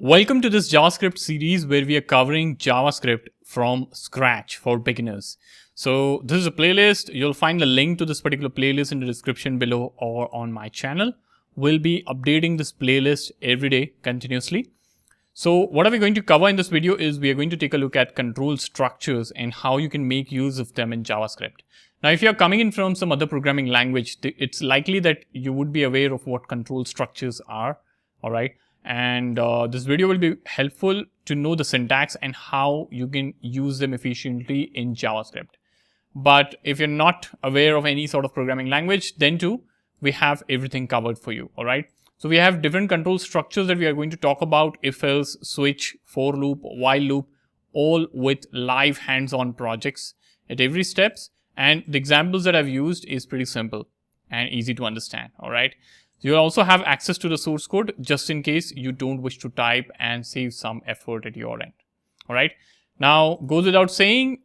Welcome to this JavaScript series where we are covering JavaScript from scratch for beginners. So this is a playlist. You'll find the link to this particular playlist in the description below or on my channel. We'll be updating this playlist every day continuously. So what are we going to cover in this video is we are going to take a look at control structures and how you can make use of them in JavaScript. Now, if you're coming in from some other programming language, it's likely that you would be aware of what control structures are, all right? And this video will be helpful to know the syntax and how you can use them efficiently in JavaScript. But if you're not aware of any sort of programming language, then too, we have everything covered for you, all right? So we have different control structures that we are going to talk about: if else, switch, for loop, while loop, all with live hands-on projects at every steps. And the examples that I've used is pretty simple and easy to understand, all right? You'll also have access to the source code just in case you don't wish to type and save some effort at your end. All right. Now, goes without saying,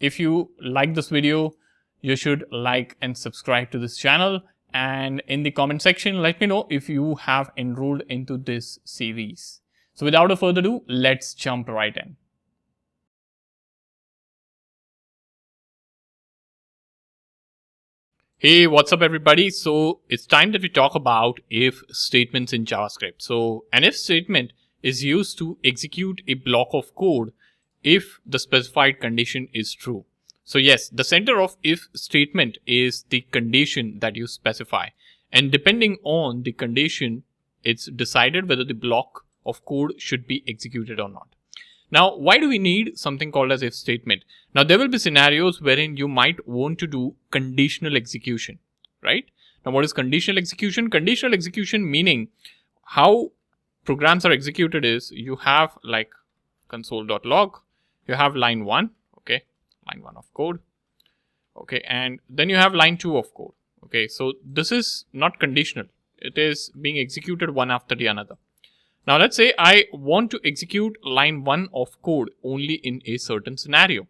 if you like this video, you should like and subscribe to this channel. And in the comment section, let me know if you have enrolled into this series. So without a further ado, let's jump right in. Hey, what's up everybody? So it's time that we talk about if statements in JavaScript. So an if statement is used to execute a block of code if the specified condition is true. So yes, the center of if statement is the condition that you specify. And depending on the condition, it's decided whether the block of code should be executed or not. Now, why do we need something called as if statement? Now, there will be scenarios wherein you might want to do conditional execution, right? Now, what is conditional execution? Conditional execution meaning how programs are executed is you have like console.log, you have line 1, okay, line 1 of code, okay, and then you have line 2 of code, okay. So this is not conditional. It is being executed one after the another. Now, let's say I want to execute line 1 of code only in a certain scenario.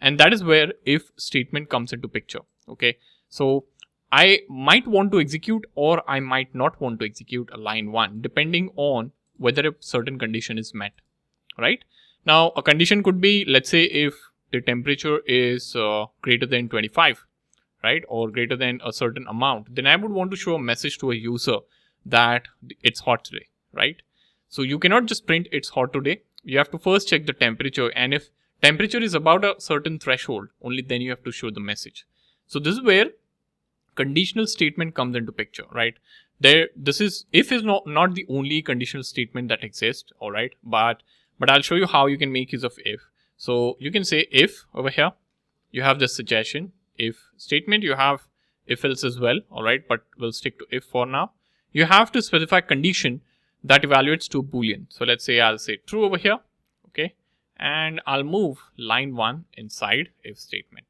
And that is where if statement comes into picture. Okay. So I might want to execute or I might not want to execute a line 1 depending on whether a certain condition is met. Right. Now, a condition could be, let's say if the temperature is greater than 25, right, or greater than a certain amount, then I would want to show a message to a user that it's hot today, right? So you cannot just print it's hot today. You have to first check the temperature, and if temperature is about a certain threshold, only then you have to show the message. So this is where conditional statement comes into picture, right? This is if is not the only conditional statement that exists, all right? But I'll show you how you can make use of if. So you can say if over here. You have this suggestion if statement. You have if else as well, all right? But we'll stick to if for now. You have to specify condition that evaluates to a boolean. So let's say I'll say true over here, okay, and I'll move line 1 inside if statement.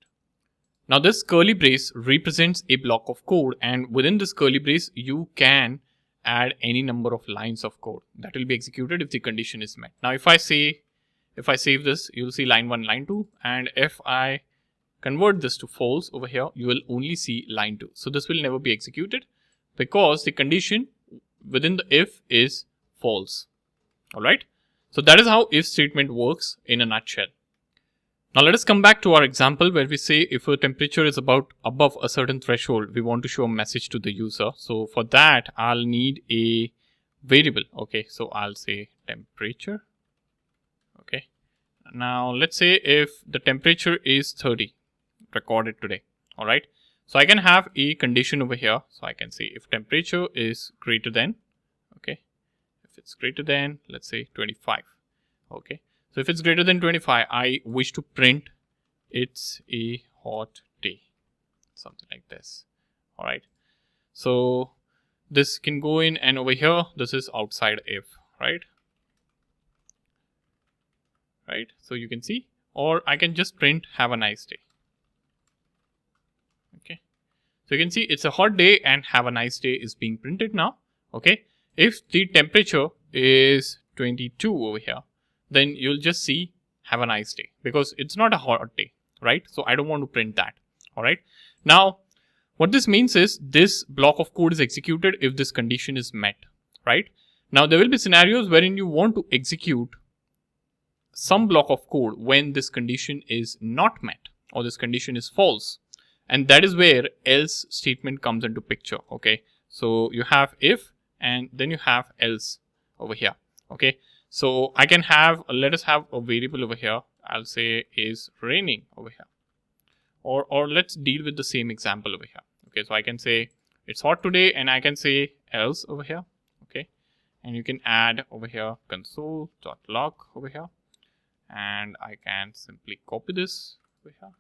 Now this curly brace represents a block of code, and within this curly brace you can add any number of lines of code that will be executed if the condition is met. Now if I save this, you'll see line 1, line 2, and if I convert this to false over here, you will only see line 2. So this will never be executed because the condition within the if is false. All right. So that is how if statement works in a nutshell. Now let us come back to our example where we say if a temperature is above a certain threshold, we want to show a message to the user. So for that, I'll need a variable. Okay. So I'll say temperature. Okay. Now let's say if the temperature is 30 recorded today. All right. So I can have a condition over here. So I can say if temperature is greater than, okay, if it's greater than, let's say 25. Okay. So if it's greater than 25, I wish to print it's a hot day, something like this. All right. So this can go in, and over here, this is outside if, right? Right. So you can see, or I can just print have a nice day. Okay. So you can see it's a hot day and have a nice day is being printed now. Okay. If the temperature is 22 over here, then you'll just see have a nice day because it's not a hot day, right? So I don't want to print that. All right. Now, what this means is this block of code is executed if this condition is met, right? Now there will be scenarios wherein you want to execute some block of code when this condition is not met or this condition is false, and that is where else statement comes into picture. Okay, so you have if and then you have else over here. Okay, so I can have, let us have a variable over here. I'll say is raining over here, or let's deal with the same example over here. Okay, so I can say it's hot today, and I can say else over here. Okay, and you can add over here console.log over here, and I can simply copy this over here.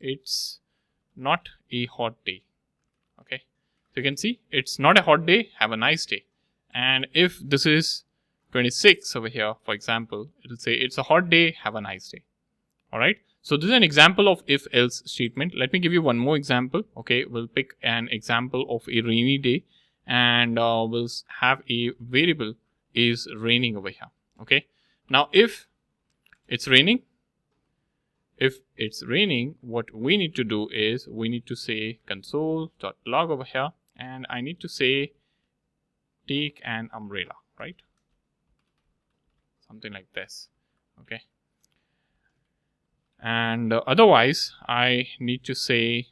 It's not a hot day. Okay, so you can see it's not a hot day, have a nice day. And if this is 26 over here, for example, it will say it's a hot day, have a nice day. All right, so this is an example of if else statement. Let me give you one more example. Okay, we'll pick an example of a rainy day, and we'll have a variable is raining over here. Okay, now if it's raining, what we need to do is we need to say console.log over here, and I need to say take an umbrella, right? Something like this. Okay, and otherwise I need to say,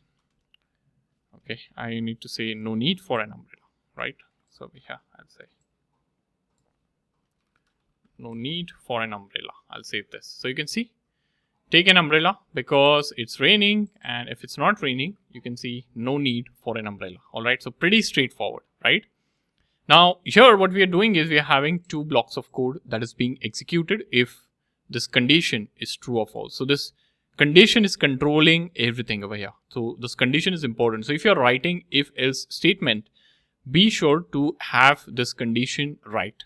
okay, I need to say no need for an umbrella, right? So over here I'll say no need for an umbrella. I'll save this. So you can see take an umbrella because it's raining, and if it's not raining, you can see no need for an umbrella. All right, so pretty straightforward, right? Now here what we are doing is we are having two blocks of code that is being executed if this condition is true or false. So this condition is controlling everything over here. So this condition is important. So if you're writing if else statement, be sure to have this condition right.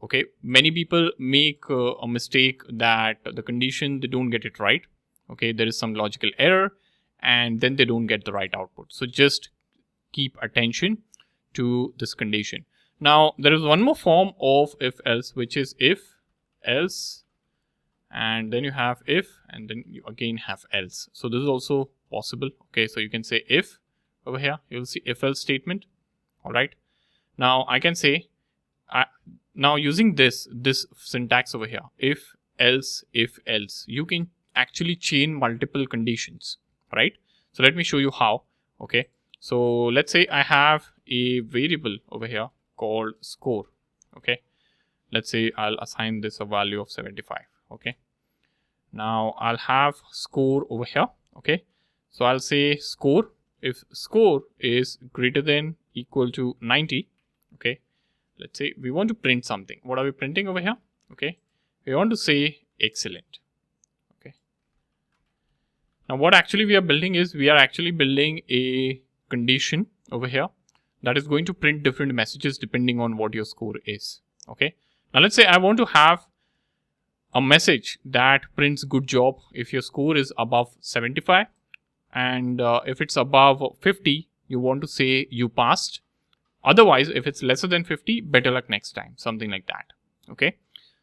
Okay, many people make a mistake that the condition, they don't get it right. Okay, there is some logical error and then they don't get the right output. So just keep attention to this condition. Now there is one more form of if else, which is if else, and then you have if, and then you again have else. So this is also possible. Okay, so you can say if over here, you will see if else statement. All right, now I can say now using this syntax over here, if else, you can actually chain multiple conditions, right? So let me show you how. Okay, so let's say I have a variable over here called score. Okay, let's say I'll assign this a value of 75. Okay, now I'll have score over here. Okay, so I'll say score if score is greater than equal to 90. Okay, let's say we want to print something. What are we printing over here? Okay, we want to say excellent. Okay, now what actually we are building is we are actually building a condition over here that is going to print different messages depending on what your score is. Okay, now let's say I want to have a message that prints good job if your score is above 75, and if it's above 50, you want to say you passed. Otherwise, if it's lesser than 50, better luck next time, something like that. Okay,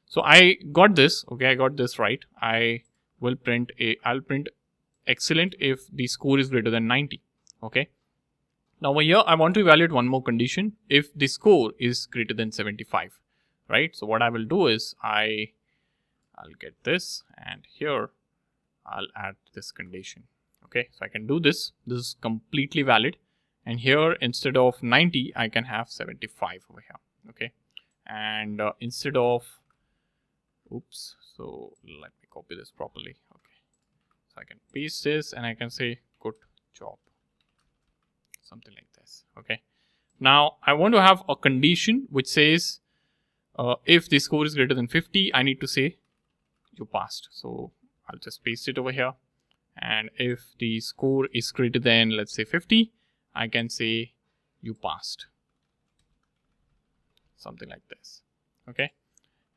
so I got this. Okay, I got this right. I'll print excellent if the score is greater than 90. Okay, now over here I want to evaluate one more condition if the score is greater than 75, right? So what I will do is I'll get this, and here I'll add this condition. Okay, so I can do this. This is completely valid. And here instead of 90, I can have 75 over here. Okay, and instead of, oops, so let me copy this properly. Okay, so I can paste this and I can say good job, something like this. Okay, now I want to have a condition which says if the score is greater than 50, I need to say you passed. So I'll just paste it over here, and if the score is greater than, let's say, 50, I can say you passed, something like this. Okay,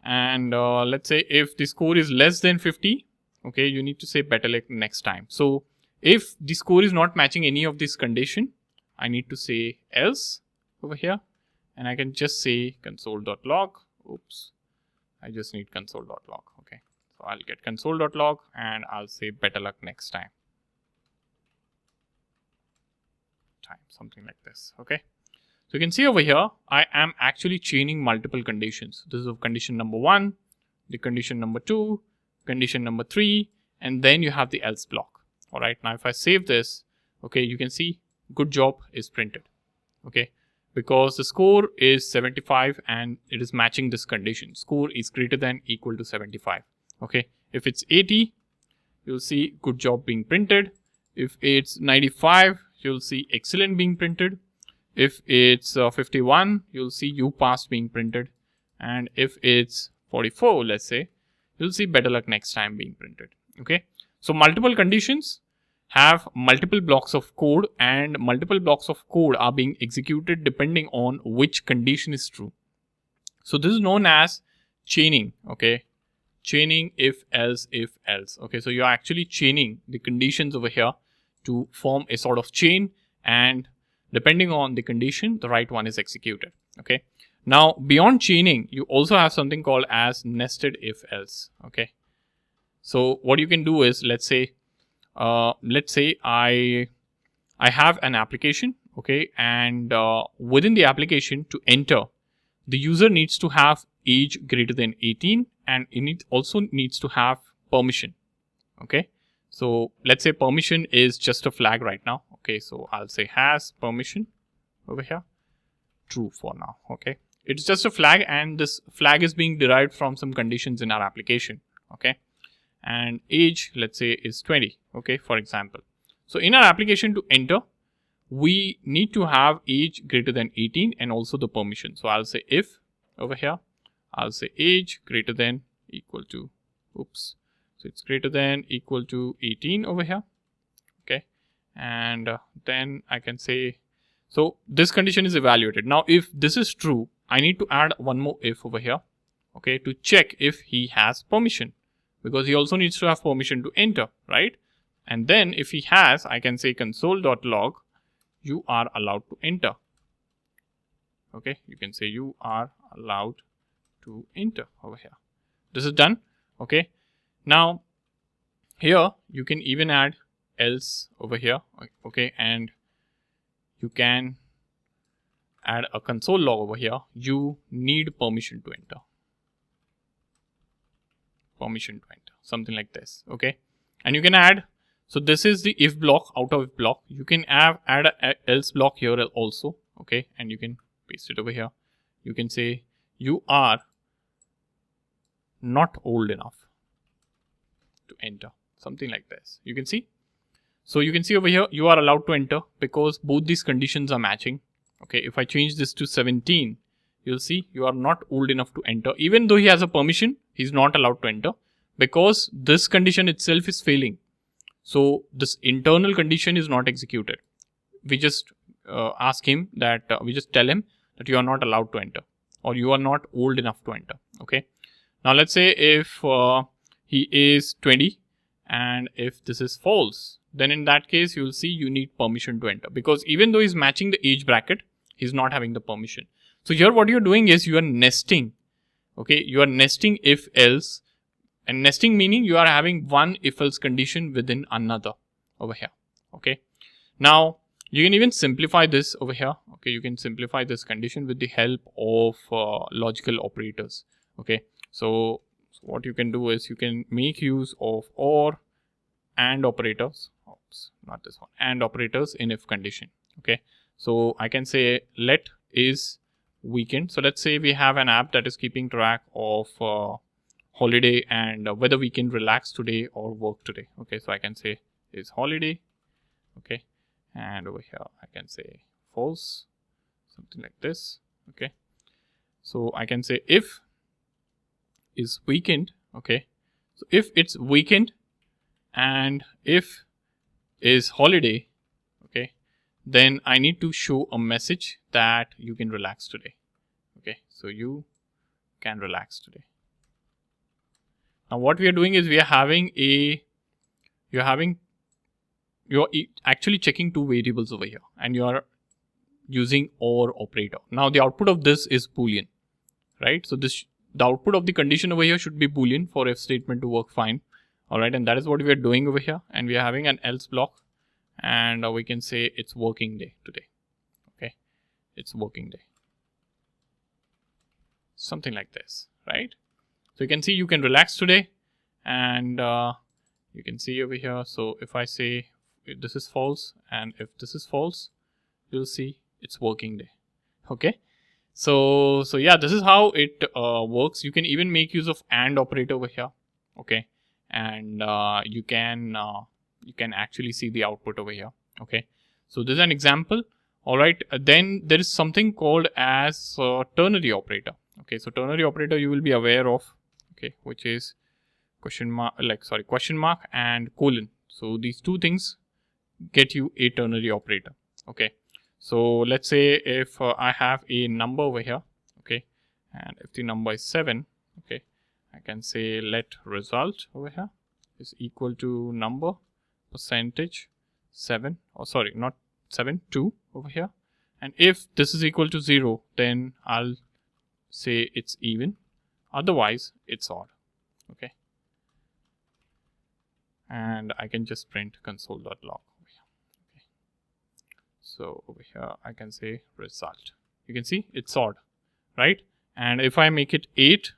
and let's say if the score is less than 50, okay, you need to say better luck next time. So if the score is not matching any of this condition, I need to say else over here, and I can just say console.log. Oops, I just need console.log. Okay, so I'll get console.log and I'll say better luck next time, something like this. Okay, So you can see over here, I am actually chaining multiple conditions. This is condition number 1, the condition number 2, condition number 3, and then you have the else block. All right, now if I save this, okay, you can see good job is printed. Okay, because the score is 75 and it is matching this condition. Score is greater than equal to 75. Okay, if it's 80, you'll see good job being printed. If it's 95, you'll see excellent being printed. If it's 51, you'll see you passed being printed. And if it's 44, let's say, you'll see better luck next time being printed. Okay, so multiple conditions have multiple blocks of code, and multiple blocks of code are being executed depending on which condition is true. So this is known as chaining. Okay, chaining if else. Okay, so you're actually chaining the conditions over here to form a sort of chain, and depending on the condition, the right one is executed. Okay, now beyond chaining, you also have something called as nested if else. Okay, so what you can do is, let's say I have an application, okay, and within the application, to enter, the user needs to have age greater than 18, and it also needs to have permission. Okay, so let's say permission is just a flag right now. Okay, so I'll say has permission over here, true for now. Okay, it's just a flag, and this flag is being derived from some conditions in our application. Okay, and age, let's say, is 20. Okay, for example. So in our application, to enter, we need to have age greater than 18 and also the permission. So I'll say if over here, I'll say age greater than equal to, so it's greater than equal to 18 over here. Okay, and then I can say, so this condition is evaluated. Now if this is true, I need to add one more if over here, okay, to check if he has permission, because he also needs to have permission to enter, right? And then if he has, I can say console.log, you are allowed to enter. Okay, you can say you are allowed to enter over here. This is done. Okay, now here you can even add else over here. Okay, and you can add a console log over here. You need permission to enter. Permission to enter, something like this. Okay, and you can add, so this is the if block, out of if block. You can add a else block here also. Okay, and you can paste it over here. You can say you are not old enough to enter, something like this. You can see. So you can see over here, you are allowed to enter because both these conditions are matching. Okay, if I change this to 17, you'll see you are not old enough to enter. Even though he has a permission, he's not allowed to enter because this condition itself is failing. So this internal condition is not executed. We just ask him that, we just tell him that you are not allowed to enter, or you are not old enough to enter. Okay. Now let's say if he is 20 and if this is false, then in that case, you will see you need permission to enter, because even though he's matching the age bracket, he's not having the permission. So here what you're doing is you are nesting. Okay, you are nesting if else, and nesting meaning you are having one if else condition within another over here. Okay, now you can even simplify this over here. Okay, you can simplify this condition with the help of logical operators. Okay, so what you can do is you can make use of or and operators. Not this one, and operators in if condition. Okay, so I can say let is weekend. So let's say we have an app that is keeping track of holiday and whether we can relax today or work today. Okay, so I can say is holiday. Okay, and over here I can say false, something like this. Okay, so I can say if is weekend. Okay, so if it's weekend and if is holiday, okay, then I need to show a message that you can relax today. Okay, so you can relax today. Now what we are doing is you're actually checking two variables over here, and you are using or operator. Now the output of this is Boolean, right? So the output of the condition over here should be Boolean for if statement to work fine. All right, and that is what we are doing over here, and we are having an else block, and we can say it's working day today. Okay, it's working day. Something like this, right? So you can see you can relax today, and you can see over here. So if I say if this is false and if this is false, you'll see it's working day. Okay. So yeah, this is how it works. You can even make use of AND operator over here. Okay. And you can actually see the output over here. Okay. So this is an example. All right. Then there is something called as ternary operator. Okay. So ternary operator you will be aware of. Okay. Which is question mark and colon. So these two things get you a ternary operator. Okay. So let's say if I have a number over here. Okay. And if the number is 7. Okay. I can say let result over here is equal to number percentage 7, or sorry, not 7, 2 over here. And if this is equal to 0, then I'll say it's even, otherwise it's odd. Okay. And I can just print console.log over here. Okay. So over here I can say result. You can see it's odd, right? And if I make it 8,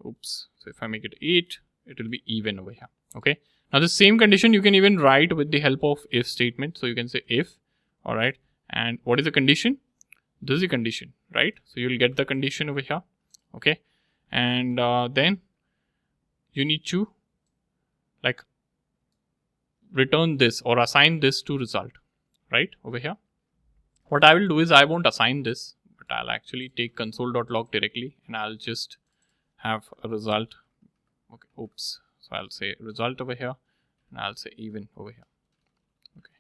oops, so if I make it 8, it will be even over here. Okay. Now the same condition you can even write with the help of if statement. So you can say if, all right. And what is the condition? This is the condition, right? So you'll get the condition over here. Okay. And then you need to like return this or assign this to result, right? Over here. What I will do is I won't assign this, but I'll actually take console.log directly and I'll just have a result. Okay, oops. So I'll say result over here and I'll say even over here. Okay,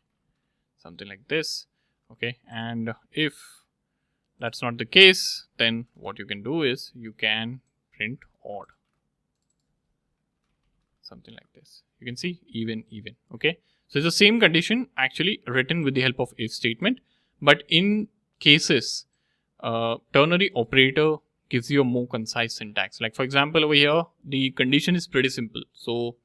something like this. Okay, and if that's not the case, then what you can do is you can print odd. Something like this. You can see even. Okay, so it's the same condition actually written with the help of if statement, but in cases ternary operator gives you a more concise syntax. Like for example over here the condition is pretty simple, so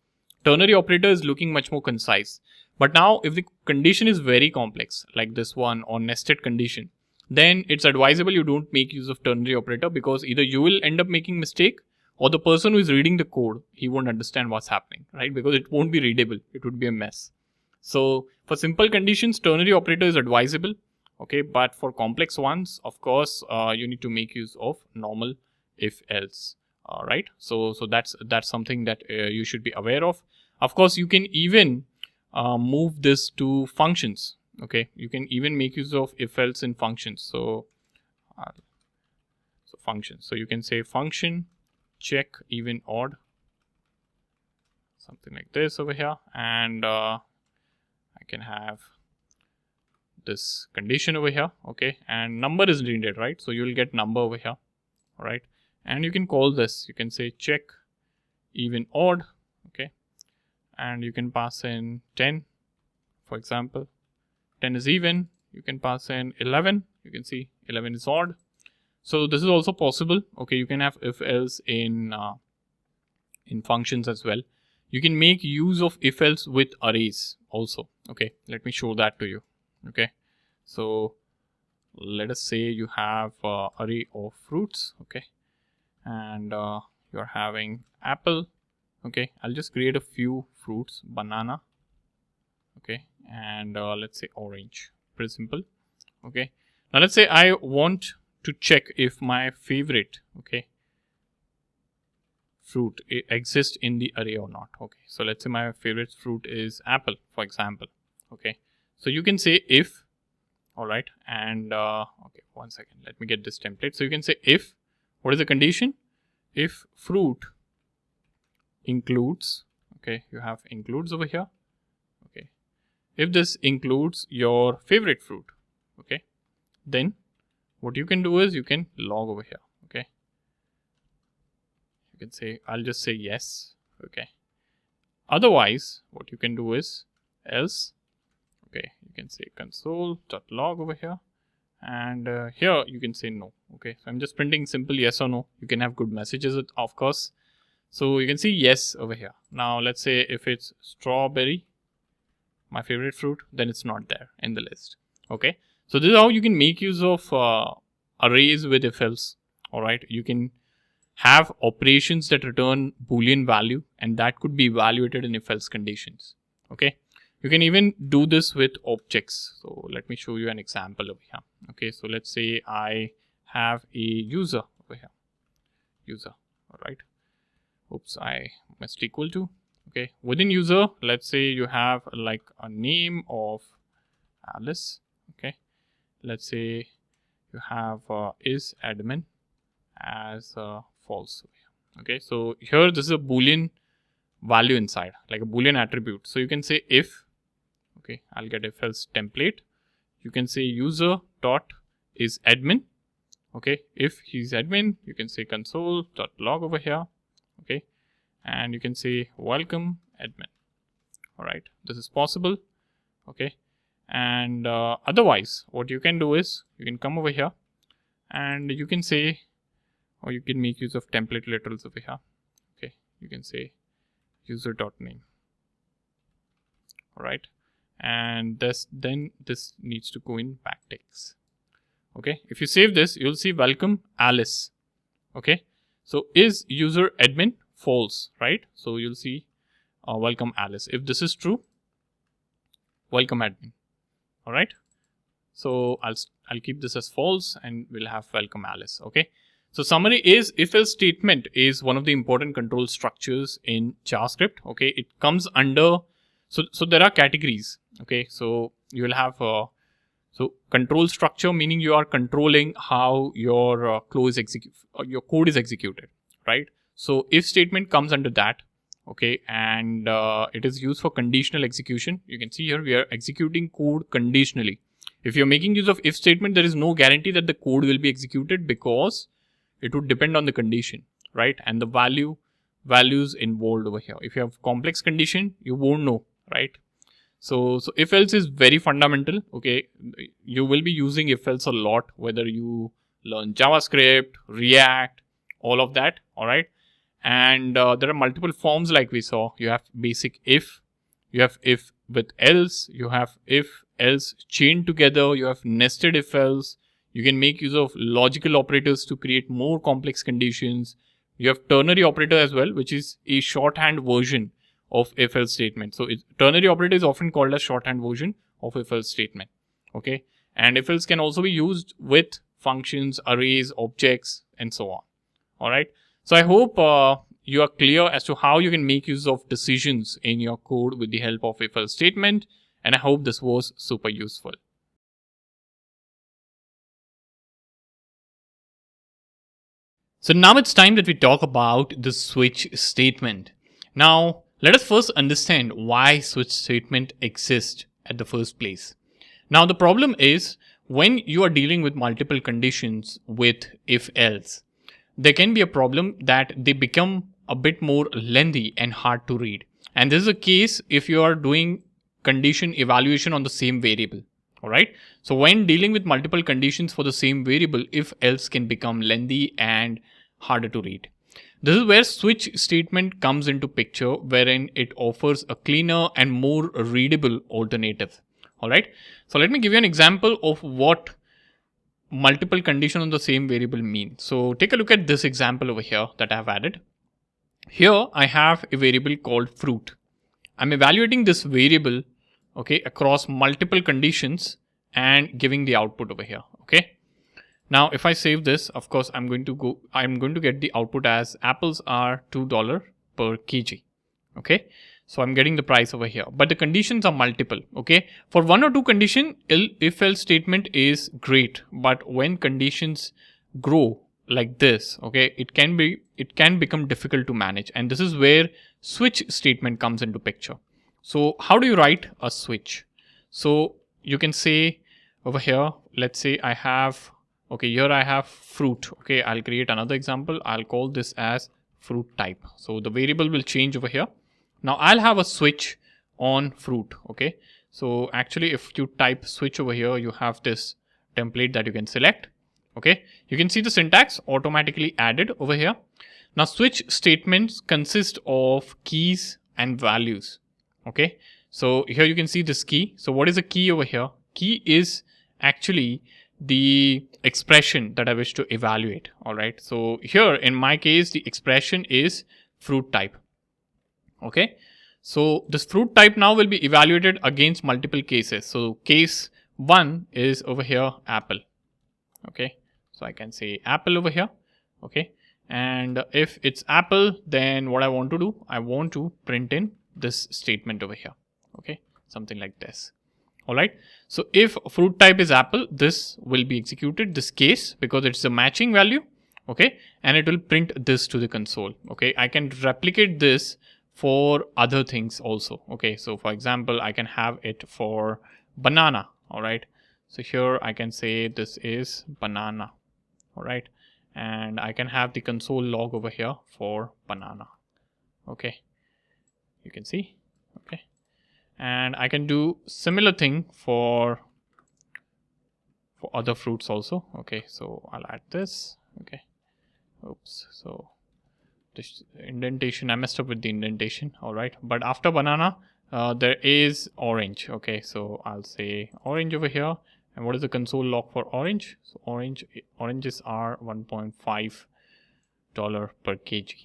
ternary operator is looking much more concise. But now if the condition is very complex like this one or nested condition, then it's advisable you don't make use of ternary operator, because either you will end up making mistake or the person who is reading the code, he won't understand what's happening, right? Because it won't be readable, it would be a mess. So for simple conditions ternary operator is advisable. Okay, but for complex ones, of course, you need to make use of normal if else. Right. So that's something that you should be aware of. Of course, you can even move this to functions. Okay, you can even make use of if else in functions. So functions. So you can say function check even odd, something like this over here, and I can have this condition over here. Okay, and number is needed, right? So you'll get number over here. All right, and you can call this, you can say check even odd. Okay, and you can pass in 10, for example. 10 is even. You can pass in 11. You can see 11 is odd. So this is also possible. Okay, you can have if else in functions as well. You can make use of if else with arrays also. Okay, let me show that to you. Okay, so let us say you have array of fruits. Okay, and you're having apple. Okay, I'll just create a few fruits, banana. Okay, and let's say orange. Pretty simple. Okay, now let's say I want to check if my favorite fruit exists in the array or not. Okay, so let's say my favorite fruit is apple, for example. Okay, so you can say if, all right, and okay, one second, let me get this template. So you can say if, what is the condition? If fruit includes, okay, you have includes over here. Okay, if this includes your favorite fruit, okay, then what you can do is you can log over here. Okay, you can say, I'll just say yes. Okay, otherwise what you can do is else. Okay, you can say console.log over here, and here you can say no. Okay, so I'm just printing simple yes or no. You can have good messages, of course. So you can see yes over here. Now let's say if it's strawberry, my favorite fruit, then it's not there in the list. Okay, So this is how you can make use of arrays with if else. All right, you can have operations that return Boolean value, and that could be evaluated in if else conditions. Okay, you can even do this with objects. So let me show you an example over here. Okay, so let's say I have a user over here. User, all right. Oops, I must equal to. Okay, within user, let's say you have like a name of Alice. Okay, let's say you have is admin as false. Okay, so here this is a Boolean value inside, like a Boolean attribute. So you can say if, okay, I'll get if else template. You can say user dot is admin. Okay, if he's admin, you can say console dot log over here. Okay, and you can say welcome admin. All right, this is possible. Okay, and otherwise what you can do is you can come over here and you can say, or you can make use of template literals over here. Okay, you can say user dot name. All right, and then this needs to go in backticks. Okay, if you save this, you'll see welcome Alice. Okay, so is user admin false, right? So you'll see welcome Alice. If this is true, welcome admin. All right, so I'll keep this as false and we'll have welcome Alice. Okay, so summary is if else statement is one of the important control structures in JavaScript. Okay, it comes under, so there are categories. Okay, so you will have so control structure, meaning you are controlling how your your code is executed, right? So if statement comes under that. Okay, and it is used for conditional execution. You can see here we are executing code conditionally. If you're making use of if statement, there is no guarantee that the code will be executed because it would depend on the condition, right? And the values involved over here. If you have complex condition, you won't know, right? So if else is very fundamental. Okay, you will be using if else a lot, whether you learn JavaScript, React, all of that. All right. And there are multiple forms like we saw. You have basic if, you have if with else, you have if else chained together, you have nested if else. You can make use of logical operators to create more complex conditions. You have ternary operator as well, which is a shorthand version of if else statement. So ternary operator is often called as shorthand version of if else statement. Okay, and if else can also be used with functions, arrays, objects, and so on. All right. So I hope you are clear as to how you can make use of decisions in your code with the help of if else statement, and I hope this was super useful. So now it's time that we talk about the switch statement. Now let us first understand why switch statement exists at the first place. Now the problem is when you are dealing with multiple conditions with if else, there can be a problem that they become a bit more lengthy and hard to read. And this is a case if you are doing condition evaluation on the same variable. All right. So when dealing with multiple conditions for the same variable, if else can become lengthy and harder to read. This is where switch statement comes into picture, wherein it offers a cleaner and more readable alternative. All right. So let me give you an example of what multiple condition on the same variable mean. So take a look at this example over here that I have added. Here I have a variable called fruit. I'm evaluating this variable, okay, across multiple conditions and giving the output over here. Okay. Now if I save this, of course I'm going to get the output as apples are $2 per kg. Okay. So I'm getting the price over here, but the conditions are multiple. Okay. For one or two condition, if else statement is great, but when conditions grow like this, okay, it can become difficult to manage. And this is where switch statement comes into picture. So how do you write a switch? So you can say over here, let's say I have, okay, here I have fruit. Okay. I'll create another example. I'll call this as fruit type. So the variable will change over here. Now I'll have a switch on fruit. Okay. So actually if you type switch over here, you have this template that you can select. Okay. You can see the syntax automatically added over here. Now switch statements consist of keys and values. Okay. So here you can see this key. So what is a key over here? Key is actually the expression that I wish to evaluate. All right. So here in my case, the expression is fruit type. Okay. So this fruit type now will be evaluated against multiple cases. So case 1 is over here apple. Okay. So I can say apple over here. Okay. And if it's apple, then what I want to do, I want to print in this statement over here. Okay. Something like this. All right. So if fruit type is apple, this will be executed, this case, because it's a matching value. Okay. And it will print this to the console. Okay. I can replicate this for other things also. Okay. So for example, I can have it for banana. All right. So here I can say this is banana. All right. And I can have the console log over here for banana. Okay. You can see. Okay. And I can do similar thing for other fruits also. Okay, so I'll add this. Okay, oops, so this indentation, I messed up with the indentation. All right, but after banana there is orange. Okay, so I'll say orange over here. And what is the console log for orange? So oranges are $1.5 per kg,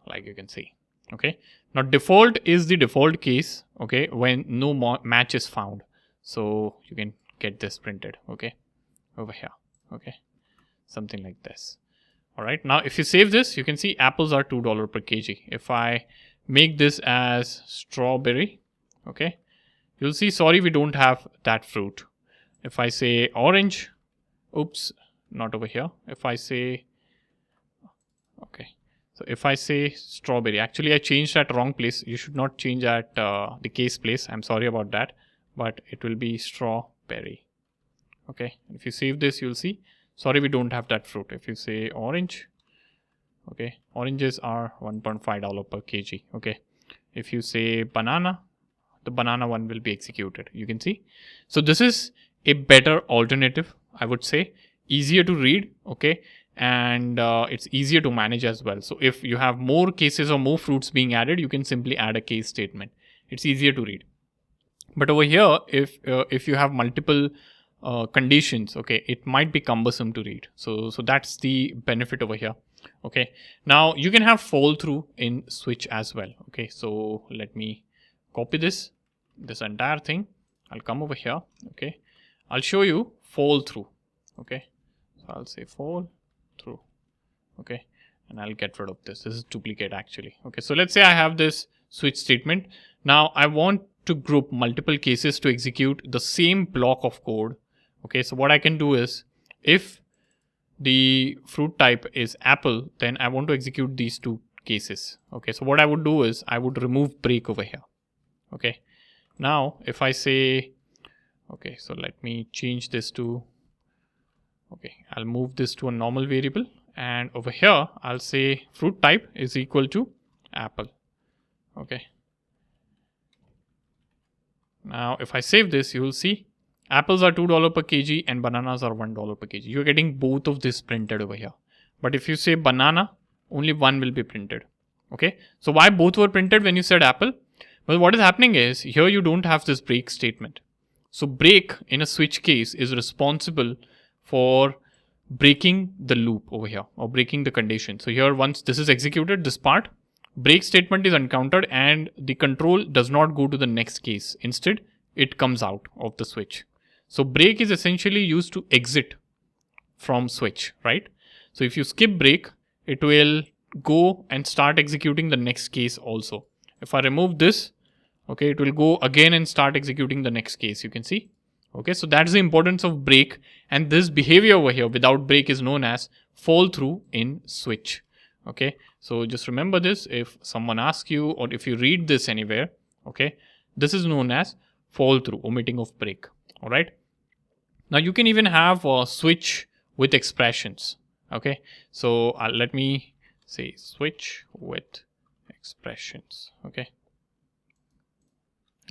like you can see. Okay, now default is the default case. Okay, when no match is found, so you can get this printed. Okay, over here. Okay, something like this. All right, now if you save this, you can see apples are $2 per kg. If I make this as strawberry, okay, you'll see, sorry, we don't have that fruit. If I say orange, oops, not over here. If I say, okay, so if I say strawberry, actually I changed that wrong place. You should not change at the case place. I'm sorry about that, but it will be strawberry. Okay, if you save this, you'll see, sorry, we don't have that fruit. If you say orange, okay, oranges are $1.5 per kg. Okay, if you say banana, the banana one will be executed. You can see. So this is a better alternative, I would say, easier to read. Okay, and it's easier to manage as well. So if you have more cases or more fruits being added, you can simply add a case statement. It's easier to read. But over here, if you have multiple conditions, okay, it might be cumbersome to read. So that's the benefit over here. Okay, now you can have fall through in switch as well. Okay, so let me copy this entire thing. I'll come over here. Okay, I'll show you fall through. Okay, so I'll say fall through. Okay, and I'll get rid of this. This is duplicate actually. Okay, so let's say I have this switch statement. Now I want to group multiple cases to execute the same block of code. Okay, so what I can do is, if the fruit type is apple, then I want to execute these two cases. Okay, so what I would do is I would remove break over here. Okay, now if I say, okay, so let me change this to, okay, I'll move this to a normal variable, and over here I'll say fruit type is equal to apple. Okay, now if I save this, you will see apples are $2 per kg and bananas are $1 per kg. You're getting both of this printed over here. But if you say banana, only one will be printed. Okay, so why both were printed when you said apple? Well, what is happening is, here you don't have this break statement. So break in a switch case is responsible for breaking the loop over here, or breaking the condition. So here, once this is executed, this part, break statement is uncounted and the control does not go to the next case. Instead, it comes out of the switch. So break is essentially used to exit from switch, right? So if you skip break, it will go and start executing the next case also. If I remove this, okay, it will go again and start executing the next case. You can see. Okay, so that's the importance of break, and this behavior over here without break is known as fall through in switch. Okay, so just remember this. If someone asks you, or if you read this anywhere, okay, this is known as fall through, omitting of break. All right. Now you can even have a switch with expressions. Okay, so let me say switch with expressions. Okay.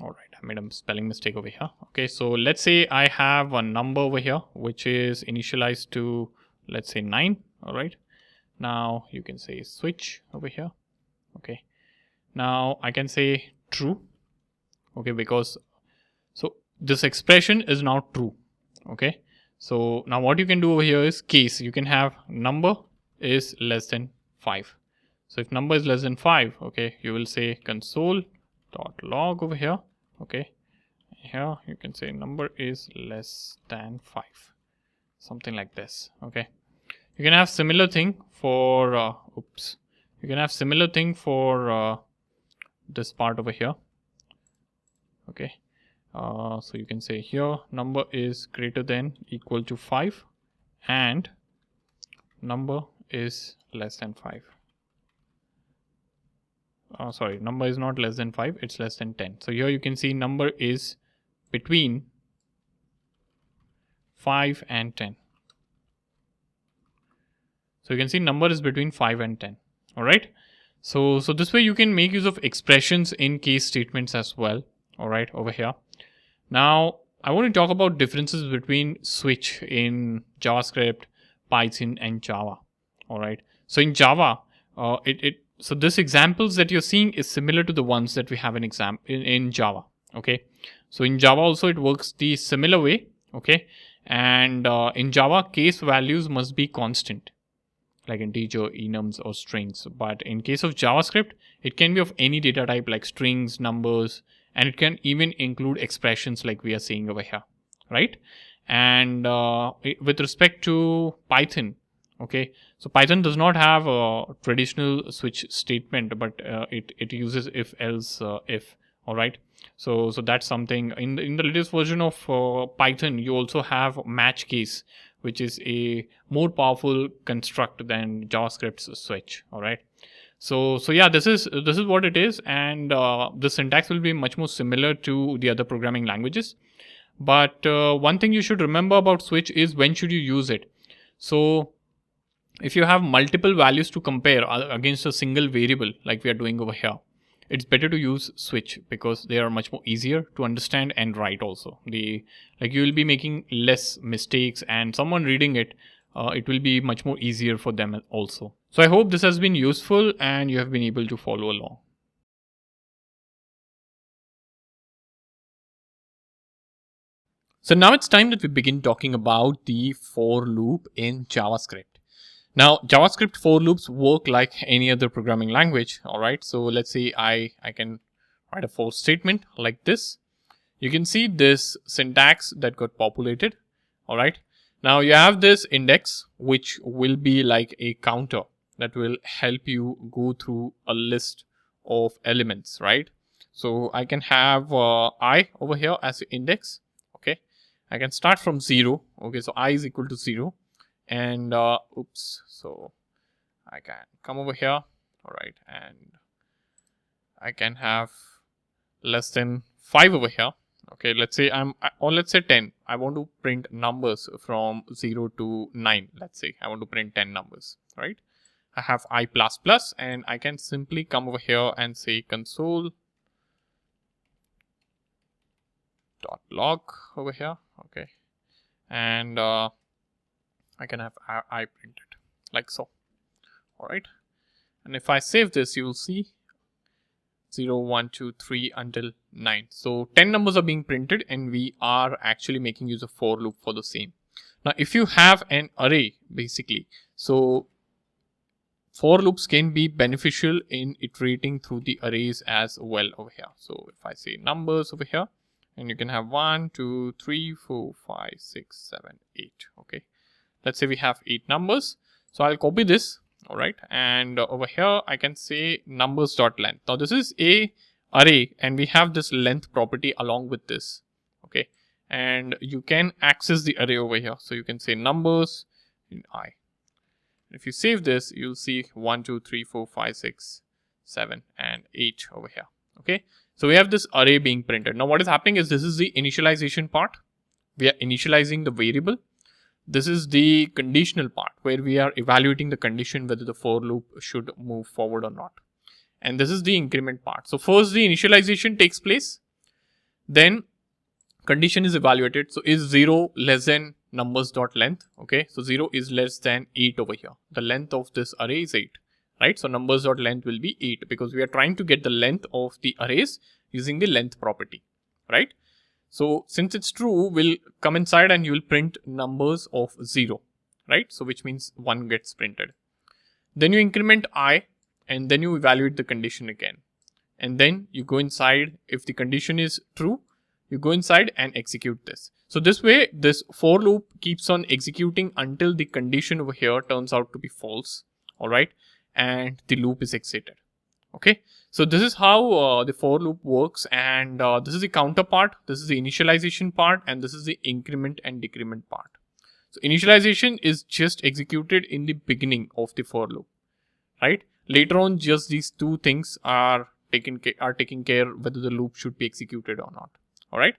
All right, I made a spelling mistake over here. Okay, so let's say I have a number over here which is initialized to, let's say, 9. All right, now you can say switch over here. Okay, now I can say true. Okay, because so this expression is now true. Okay, So now what you can do over here is case. You can have number is less than 5. So if number is less than 5, okay, you will say console.log over here. Okay, here you can say number is less than 5, something like this. Okay, you can have similar thing for you can have similar thing for this part over here. Okay, so you can say here number is greater than equal to 5 and number is less than 5. Sorry, number is not less than 5, it's less than 10. So here you can see number is between 5 and 10. So you can see number is between 5 and 10. All right. So this way you can make use of expressions in case statements as well. All right, over here. Now I want to talk about differences between switch in JavaScript, Python, and Java. All right. So in Java, so this examples that you're seeing is similar to the ones that we have in Java. Okay. So in Java also it works the similar way. Okay. And in Java, case values must be constant, like integer, enums, or strings. But in case of JavaScript, it can be of any data type like strings, numbers, and it can even include expressions like we are seeing over here, right? And with respect to Python, okay, so Python does not have a traditional switch statement, but it uses if, else, if. All right. So that's something in the latest version of Python. You also have match case, which is a more powerful construct than JavaScript's switch. All right. So yeah, this is what it is, and the syntax will be much more similar to the other programming languages. But one thing you should remember about switch is when should you use it. So if you have multiple values to compare against a single variable, like we are doing over here, it's better to use switch because they are much more easier to understand and write also. You will be making less mistakes, and someone reading it, it will be much more easier for them also. So I hope this has been useful and you have been able to follow along. So now it's time that we begin talking about the for loop in JavaScript. Now, JavaScript for loops work like any other programming language. All right. So let's say I can write a for statement like this. You can see this syntax that got populated. All right. Now you have this index, which will be like a counter that will help you go through a list of elements, right? So I can have I over here as the index. Okay. I can start from 0. Okay. So I is equal to 0. And so I can come over here, all right, and I can have less than 5 over here. Okay, let's say let's say 10. I want to print numbers from 0 to 9. Let's say I want to print 10 numbers, right? I have I++, and I can simply come over here and say console.log over here. Okay, and I can have I printed like so. All right. And if I save this, you will see 0, 1, 2, 3 until 9. So 10 numbers are being printed, and we are actually making use of for loop for the same. Now, if you have an array, basically, so for loops can be beneficial in iterating through the arrays as well over here. So if I say numbers over here, and you can have 1, 2, 3, 4, 5, 6, 7, 8. Okay. Let's say we have 8 numbers. So I'll copy this. All right. And over here, I can say numbers.length. Now this is a array, and we have this length property along with this. Okay. And you can access the array over here. So you can say numbers in I. If you save this, you'll see 1, 2, 3, 4, 5, 6, 7, and 8 over here. Okay. So we have this array being printed. Now what is happening is this is the initialization part. We are initializing the variable. This is the conditional part where we are evaluating the condition whether the for loop should move forward or not. And this is the increment part. So first the initialization takes place. Then condition is evaluated. So is 0 less than numbers.length? Okay. So 0 is less than 8 over here. The length of this array is 8. Right. So numbers.length will be 8 because we are trying to get the length of the arrays using the length property. Right. So since it's true, we'll come inside and you will print numbers of 0, right? So which means 1 gets printed. Then you increment I and then you evaluate the condition again. And then you go inside. If the condition is true, you go inside and execute this. So this way, this for loop keeps on executing until the condition over here turns out to be false. All right. And the loop is exited. Okay. So this is how the for loop works. And this is the counter part. This is the initialization part. And this is the increment and decrement part. So initialization is just executed in the beginning of the for loop, right? Later on, just these two things are taking care whether the loop should be executed or not. All right.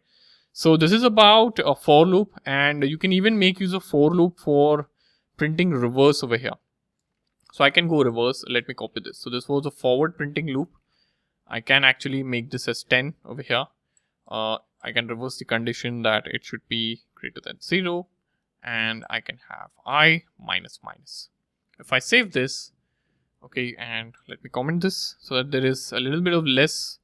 So this is about a for loop, and you can even make use of for loop for printing reverse over here. So I can go reverse. Let me copy this. So this was a forward printing loop. I can actually make this as 10 over here. I can reverse the condition that it should be greater than 0. And I can have I minus minus. If I save this, okay, and let me comment this so that there is a little bit of less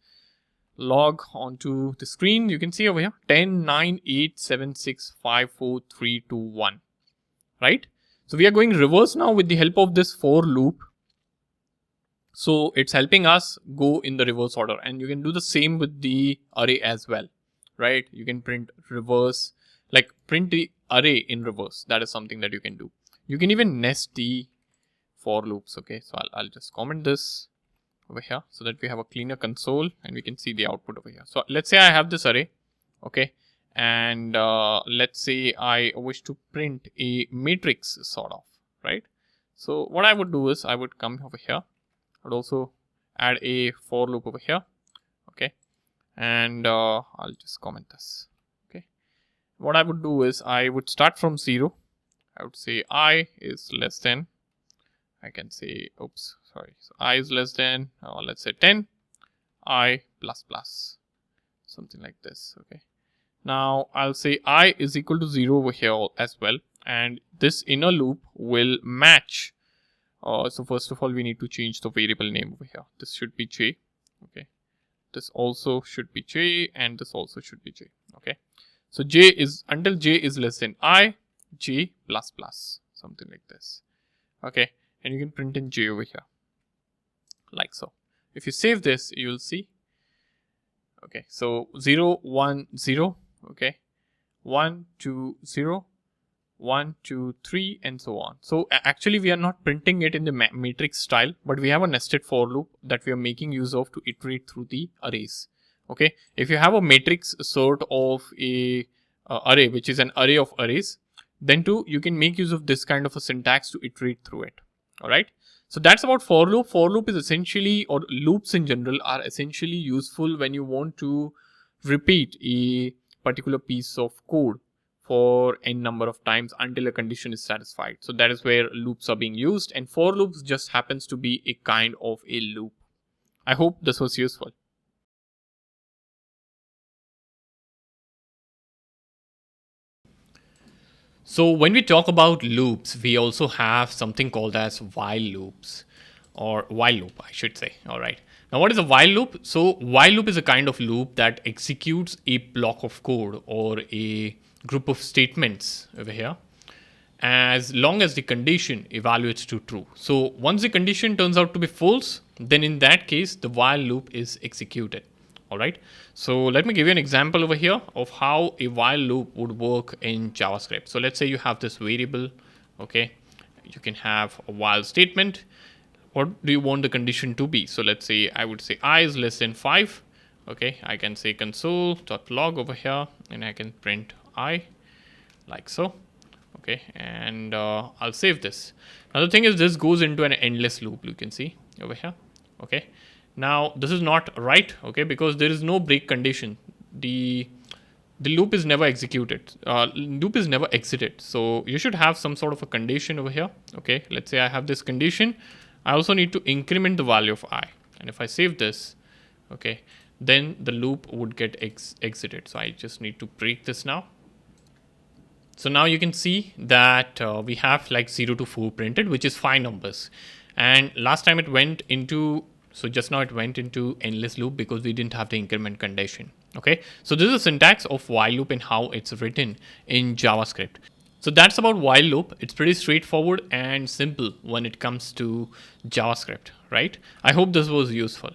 log onto the screen. You can see over here 10, 9, 8, 7, 6, 5, 4, 3, 2, 1, right? So we are going reverse now with the help of this for loop. So it's helping us go in the reverse order, and you can do the same with the array as well, right? You can print reverse, like print the array in reverse. That is something that you can do. You can even nest the for loops. Okay, so I'll just comment this over here so that we have a cleaner console and we can see the output over here. So let's say I have this array, okay, and let's say I wish to print a matrix sort of, right? So what I would do is I would come over here. I would also add a for loop over here, okay, and I'll just comment this. What I would do is I would start from 0. I would say I is less than, I can say, oops, sorry. So I is less than, let's say 10, I plus plus, something like this. Okay. Now I'll say I is equal to 0 over here as well. And this inner loop will match. So first of all, we need to change the variable name over here. This should be J. Okay. This also should be J, and this also should be J. Okay. So J is until J is less than I, J plus plus, something like this. Okay, and you can print in J over here, like so. If you save this, you will see. Okay, so 0, 1, 0. Okay, 1, 2, 0, 1, 2, 3, and so on. So actually, we are not printing it in the matrix style, but we have a nested for loop that we are making use of to iterate through the arrays. Okay, if you have a matrix sort of a array, which is an array of arrays, then too you can make use of this kind of a syntax to iterate through it. All right. So that's about for loop. For loop is essentially, or loops in general are essentially useful when you want to repeat a particular piece of code for n number of times until a condition is satisfied. So that is where loops are being used, and for loops just happens to be a kind of a loop. I hope this was useful. So when we talk about loops, we also have something called as while loops, or while loop, I should say. All right. Now, what is a while loop? So while loop is a kind of loop that executes a block of code or a group of statements over here, as long as the condition evaluates to true. So once the condition turns out to be false, then in that case, the while loop is executed. All right. So let me give you an example over here of how a while loop would work in JavaScript. So let's say you have this variable. Okay. You can have a while statement. What do you want the condition to be? So let's say I would say I is less than 5. Okay. I can say console.log over here, and I can print I like so. Okay. And I'll save this. Now the thing is, this goes into an endless loop. You can see over here. Okay. Now this is not right, okay, because there is no break condition. The loop is never executed. Loop is never exited. So you should have some sort of a condition over here. Okay, let's say I have this condition. I also need to increment the value of I, and if I save this, okay, then the loop would get exited. So I just need to break this now. So now you can see that we have like 0 to 4 printed, which is 5 numbers. And last time it went into So just now it went into endless loop because we didn't have the increment condition. Okay, so this is the syntax of while loop and how it's written in JavaScript. So that's about while loop. It's pretty straightforward and simple when it comes to JavaScript, right? I hope this was useful.